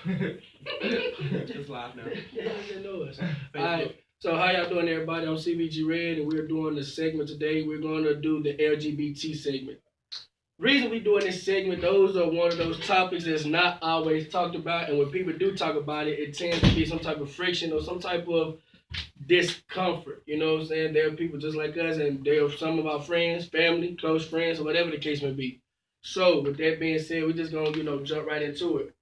Just live now. They know us. All right. So how y'all doing, everybody? I'm CBG Red, and we're doing the segment today. We're going to do the LGBT segment. Reason we doing this segment, those are one of those topics that's not always talked about, and when people do talk about it, it tends to be some type of friction or some type of discomfort. You know what I'm saying? There are people just like us, and there are some of our friends, family, close friends, or whatever the case may be. So, with that being said, we're just gonna jump right into it.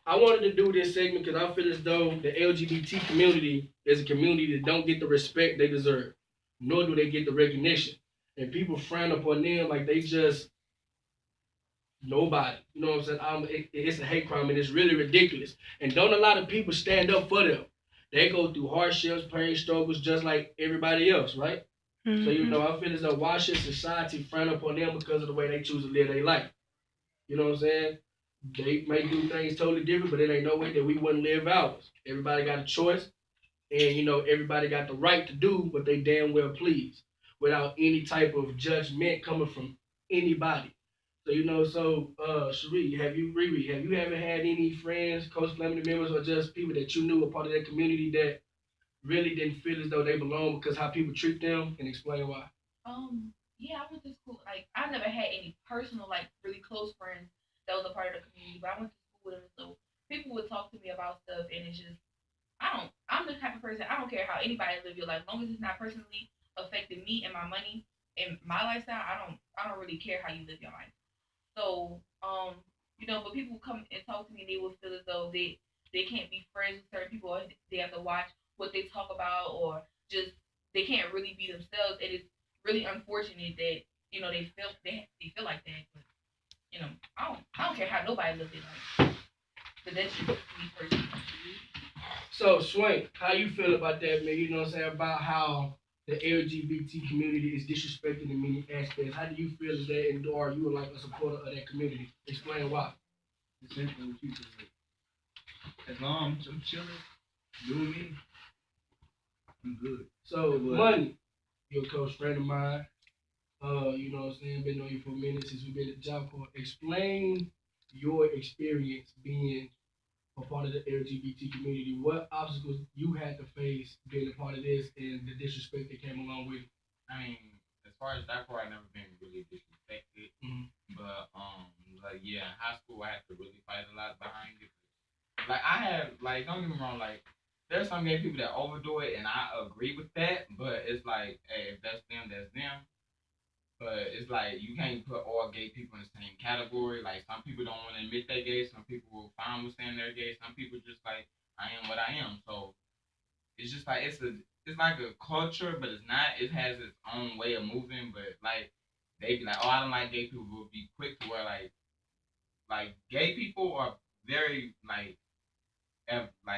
I wanted to do this segment because I feel as though the LGBT community is a community that don't get the respect they deserve, nor do they get the recognition. And people frown upon them like they just nobody. You know what I'm saying? It's a hate crime and it's really ridiculous. And don't a lot of people stand up for them. They go through hardships, pain, struggles, just like everybody else, right? Mm-hmm. So I feel as though why should society frown upon them because of the way they choose to live their life? You know what I'm saying? They may do things totally different, but it ain't no way that we wouldn't live ours. Everybody got a choice, and everybody got the right to do what they damn well please, without any type of judgment coming from anybody. So Cherie, Riri, have you ever had any friends, close family members, or just people that you knew were part of that community that really didn't feel as though they belong because how people treat them, and explain why? Yeah, I went to school. Like, I never had any personal, like, really close friends that was a part of the community, but I went to school with them, so people would talk to me about stuff, and it's just, I'm the type of person, I don't care how anybody live your life, as long as it's not personally affecting me and my money and my lifestyle, I don't really care how you live your life. So, but people come and talk to me, and they will feel as though they can't be friends with certain people, or they have to watch what they talk about, or just they can't really be themselves. It is really unfortunate that they feel like that. But I don't care how nobody lives their life. But that's just me personally. So, Swank, how you feel about that, man? You know what I'm saying? About how the LGBT community is disrespected in many aspects. How do you feel as that, and are you like a supporter of that community? Explain why. It's simple what you said. As long as I'm chilling, doing me, I'm good. So, Money, you're a close friend of mine. You know what I'm saying? Been knowing you for a minute since we've been at Job Corps. Explain your experience being a part of the LGBT community. What obstacles you had to face being a part of this and the disrespect that came along with it? I mean, as far as that part, I never been really disrespected. But like yeah, in high school I had to really fight a lot behind it. Like I have, like, don't get me wrong, like there's some gay people that overdo it, and I agree with that. But it's like, hey, if that's them, that's them. But it's like you can't put all gay people in the same category. Like some people don't want to admit they're gay. Some people will fine with saying they're gay. Some people just like, I am what I am. So it's just like it's like a culture, but it's not. It has its own way of moving. But like they be like, oh, I don't like gay people. Will be quick to where like gay people are very like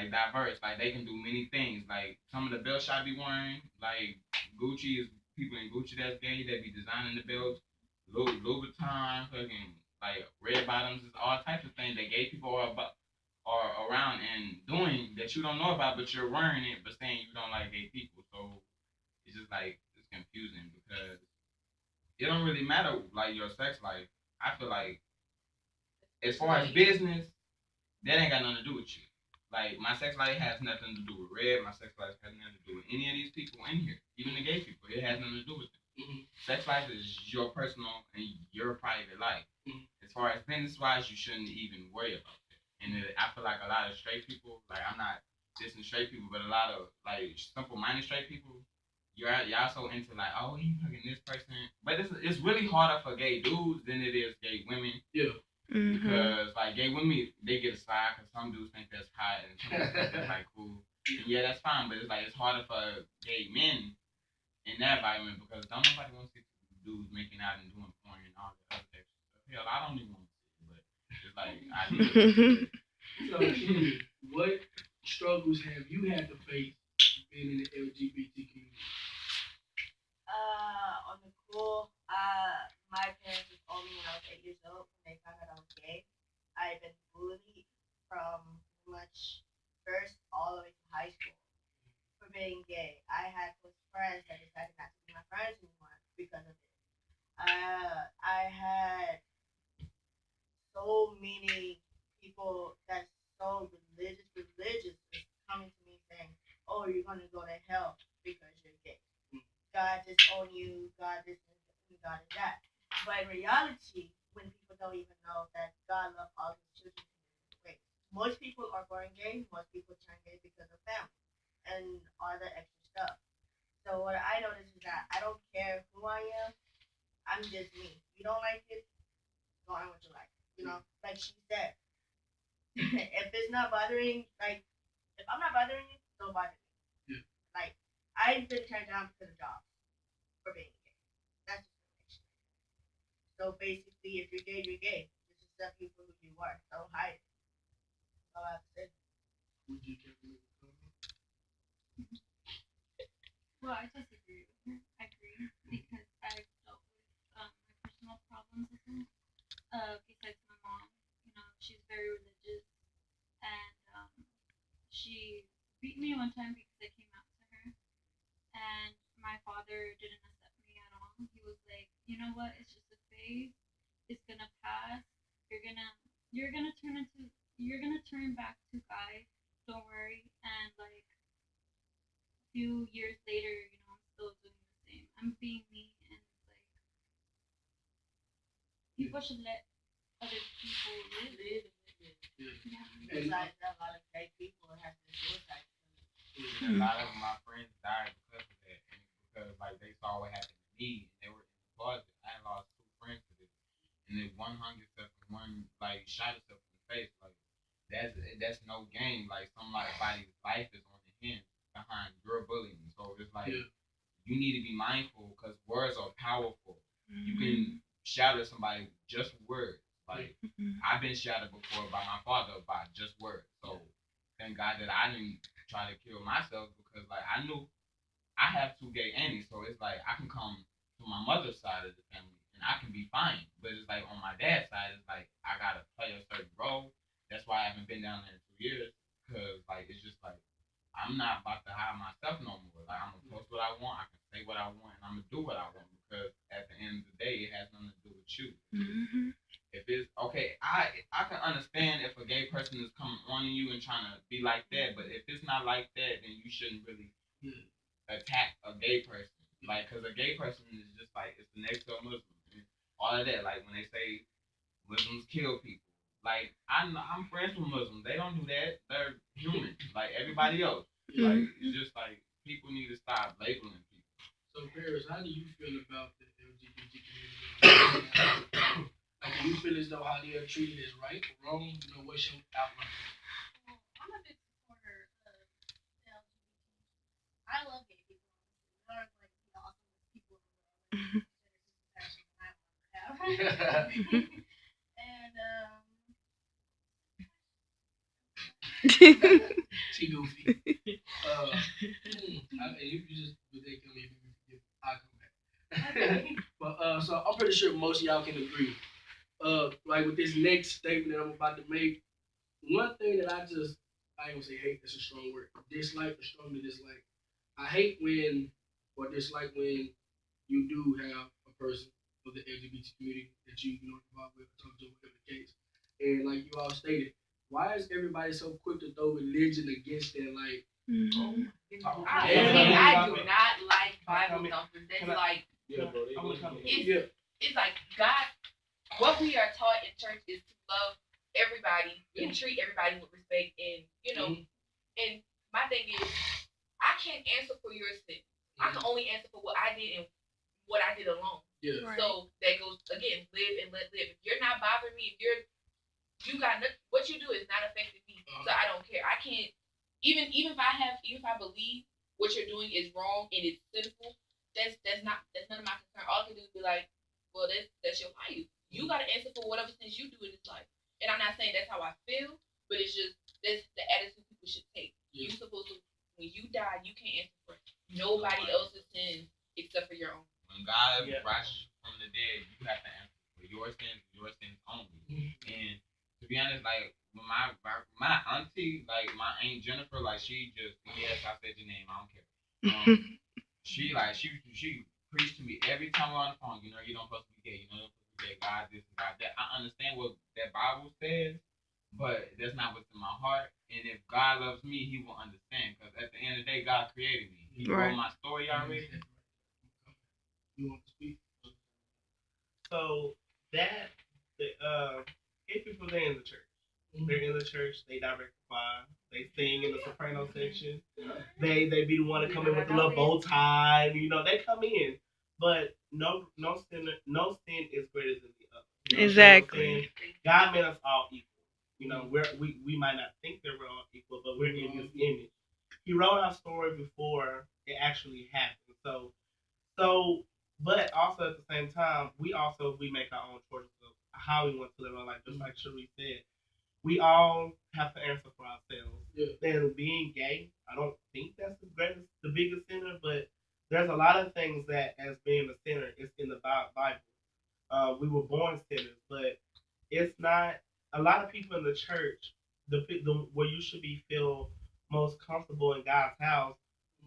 diverse. Like they can do many things. Like some of the belts I be wearing, like Gucci is people in Gucci that's gay. They be designing the belts. Louis Vuitton, fucking like red bottoms, is all types of things that gay people are around and doing that you don't know about, but you're wearing it, but saying you don't like gay people. So it's just like it's confusing because it don't really matter like your sex life. I feel like as far as business, that ain't got nothing to do with you. Like my sex life has nothing to do with Red. My sex life has nothing to do with any of these people in here, even the gay people. It has nothing to do with them. Sex life is your personal and your private life. As far as business wise, you shouldn't even worry about that. And I feel like a lot of straight people, like I'm not dissing straight people, but a lot of like simple minded straight people, y'all so into like, oh, he fucking this person, but it's really harder for gay dudes than it is gay women. Yeah. Because like gay women, they get a side because some dudes think that's hot and some dudes think like cool. And yeah, that's fine, but it's like it's harder for gay men in that environment because don't nobody want to see dudes making out and doing porn and all that other extra stuff. Hell, I don't even want to see it, but it's like I do. So, what struggles have you had to face being in the LGBT community? On the cool, my parents just told me when I was 8 years old when they found out I was gay. I had been bullied from pretty much first all the way to high school for being gay. I had close friends that decided not to be my friends anymore because of it. I had so many people that's so in reality, when people don't even know that God loves all his children in different ways. Most people are born gay, most people turn gay because of family and all the extra stuff. So what I notice is that I don't care who I am, I'm just me. You don't like it, go on with your life. You know, like she said, if it's not bothering, like, if I'm not bothering you, don't bother me. Yeah. Like, I've been turned down because of jobs for being gay. That's discrimination. So basically, if you're gay, you're gay. Just accept you for who you are. Don't hide it. That's all I have to say. Would you care to make a comment? Well, I disagree with her. I agree because I've dealt with my personal problems with her. Besides my mom, you know, she's very religious, and she beat me one time because I came out to her, and my father didn't accept me at all. He was like, you know what? It's just a phase. It's gonna pass. You're gonna you're gonna turn into you're gonna turn back to God. Don't worry. And like few years later, you know, I'm still doing the same. I'm being me, and it's like people should let other people live. Yeah. And Besides that, a lot of gay people have been suicide. A lot of my friends died because of that, and it's because like they saw what happened to me, and they were in the closet. I had lost two friends to this, and then one hung himself and one like shot himself in the face. Like that's no game. Like somebody's life is on the hinge behind your bullying. So it's like Yeah. you need to be mindful because words are powerful. You can shatter somebody with just words. Like I've been shattered before by my father by just words. So thank God that I didn't try to kill myself because like I knew I have two gay aunties, so it's like I can come to my mother's side of the family and I can be fine. But it's like on my dad's side, it's like I gotta play a certain role. That's why I haven't been down there in 2 years because like it's just like I'm not about to hide myself no more. Like I'm gonna post what I want, I can say what I want, and I'm gonna do what I want because at the end of the day, it has nothing to do with you. If it's okay, I can understand if a gay person is coming on you and trying to be like that, but if it's not like that, then you shouldn't really attack a gay person. Like, cause a gay person is just like it's the next door Muslim, and all of that. Like when they say Muslims kill people, like I'm friends with Muslims. They don't do that. They're human, like everybody else. Like it's just like people need to stop labeling people. So, Paris, how do you feel about the LGBT community? Like, do you feel as though how they are treated is right or wrong? You know, what's your outline? Well, I'm a big supporter of the LGBT. I love gay people. Honestly. They're like the awesomest people in the world. Like, consider this passion I want to have. And She goofy. If you just, but they can leave me, I'll come back. But so I'm pretty sure most of y'all can agree. Like with this next statement that I'm about to make, one thing that I ain't gonna say hate, that's a strong word. Dislike, or strongly dislike. I hate when, or dislike when you do have a person of the LGBT community that you know involved with, talk to, whatever the case. And like you all stated, why is everybody so quick to throw religion against that? Like, I do not like Bible thumpers. That's like it's like God. What we are taught in church is to love everybody and treat everybody with respect, and you know. And my thing is, I can't answer for your sin. I can only answer for what I did and what I did alone. Yeah. Right. So that goes again, live and let live. If you're not bothering me, if you got nothing, what you do is not affecting me. So I don't care. I can't even if I believe what you're doing is wrong and it's sinful. That's none of my concern. All I can do is be like, well, that's your life. You got to answer for whatever sins you do in this life. And I'm not saying that's how I feel, but it's just that's the attitude people should take. Yeah. You're supposed to, when you die, you can't answer for nobody else's sins except for your own. When God rises from the dead, you have to answer for your sins only. And to be honest, like when my auntie, like my aunt Jennifer, like she just yes, I said your name, I don't care. She preached to me every time we're on the phone. You know, you don't supposed to be gay. You know, you're supposed to be gay. God this and God that. I understand what that Bible says, but that's not what's in my heart. And if God loves me, He will understand. Because at the end of the day, God created me. He wrote my story already. You want to speak? So that gay people, they're in the church. They're in the church. They direct the choir. They sing in the soprano section. They be the one to come in with the little bow tie. And, they come in. But no sin is greater than the other. Exactly. God made us all equal. We might not think that we're all equal, but we're in His image. He wrote our story before it actually happened. But also at the same time, we make our own choices of how we want to live our life. Just like Cherie said, we all have to answer for ourselves. Yeah. And being gay, I don't think that's the biggest sinner, but there's a lot of things that as being a sinner is in the Bible. We were born sinners, but it's not. A lot of people in the church, the where you should be feel most comfortable in God's house,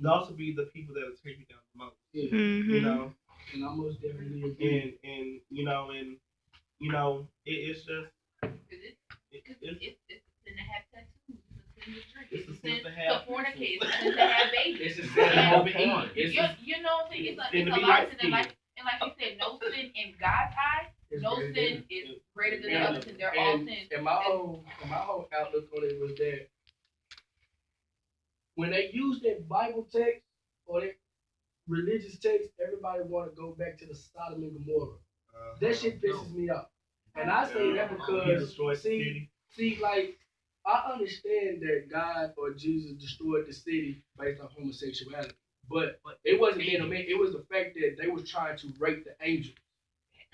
those will be the people that will take you down the most. Yeah. Mm-hmm. And I most definitely agree. And it's just. It's a sin to have tattoos. It's a sin to drink. It's a sin to have to fornicate. It's a sin to have babies. It's a sin to have babies. You know what I'm saying? It's a sin to be lot of light sin. And like you said, no sin in God's eyes. No sin is greater than the other sin. They're all sins. And my whole outlook on it was that when they use that Bible text or that religious text, everybody want to go back to the Sodom and Gomorrah. That shit pisses me off. And I say that because see, like I understand that God or Jesus destroyed the city based on homosexuality, but it wasn't being a man. It was the fact that they was trying to rape the angels.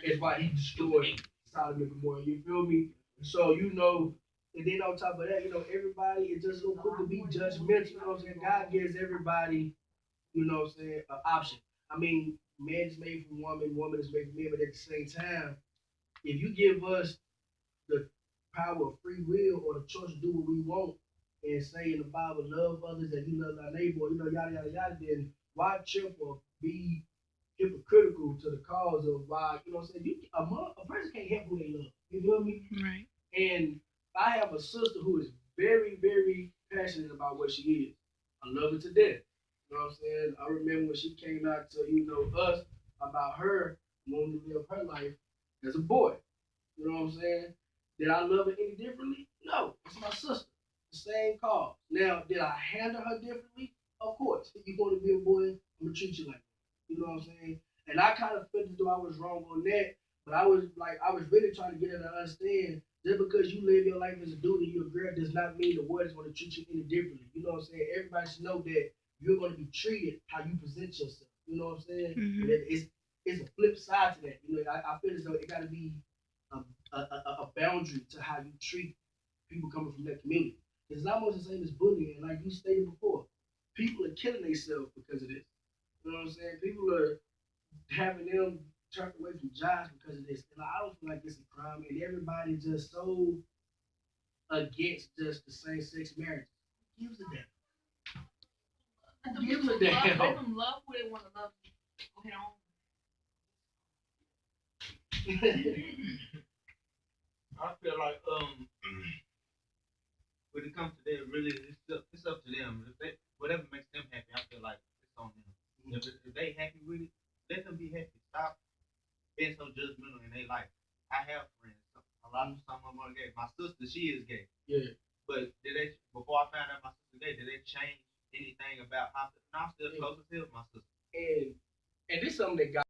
That's why He destroyed Sodom and Gomorrah. You feel me? So and then on top of that, everybody is just so quick to be judgmental. You know what I'm saying? God gives everybody, an option. I mean, man is made from woman is made from man, but at the same time, if you give us the power of free will or the choice to do what we want and say in the Bible, love others and you love thy neighbor, yada, yada, yada, then why trip or be hypocritical to the cause of why, what I'm saying? A person can't help who they love. You feel me? Right. And I have a sister who is very, very passionate about what she is. I love her to death. You know what I'm saying? I remember when she came out to, us about her wanting to live her life as a boy. You know what I'm saying? Did I love her any differently? No. It's my sister. The same cause. Now, did I handle her differently? Of course. If you want to be a boy, I'm going to treat you like that. You know what I'm saying? And I kind of felt as though I was wrong on that, but I was really trying to get her to understand just because you live your life as a dude and you're a girl does not mean the world is going to treat you any differently. You know what I'm saying? Everybody should know that you're going to be treated how you present yourself. You know what I'm saying? Mm-hmm. And it's a flip side to that. I feel as though it got to be a boundary to how you treat people coming from that community. It's almost the same as bullying. Like you stated before, people are killing themselves because of this. You know what I'm saying? People are having them turned away from jobs because of this. And I don't feel like it's a crime. And everybody's just so against just the same-sex marriage. Who gives a damn? Who gives a damn? Let them love who they want to love. Go ahead on. I feel like when it comes to that, really, it's up to them. Whatever makes them happy, I feel like it's on them. If they happy with it, let them be happy. Stop being so judgmental in their life. I have friends. Some of them are gay. My sister, she is gay. Yeah. But before I found out my sister gay, did they change anything about how? I'm still close as hell with my sister. And this is something that God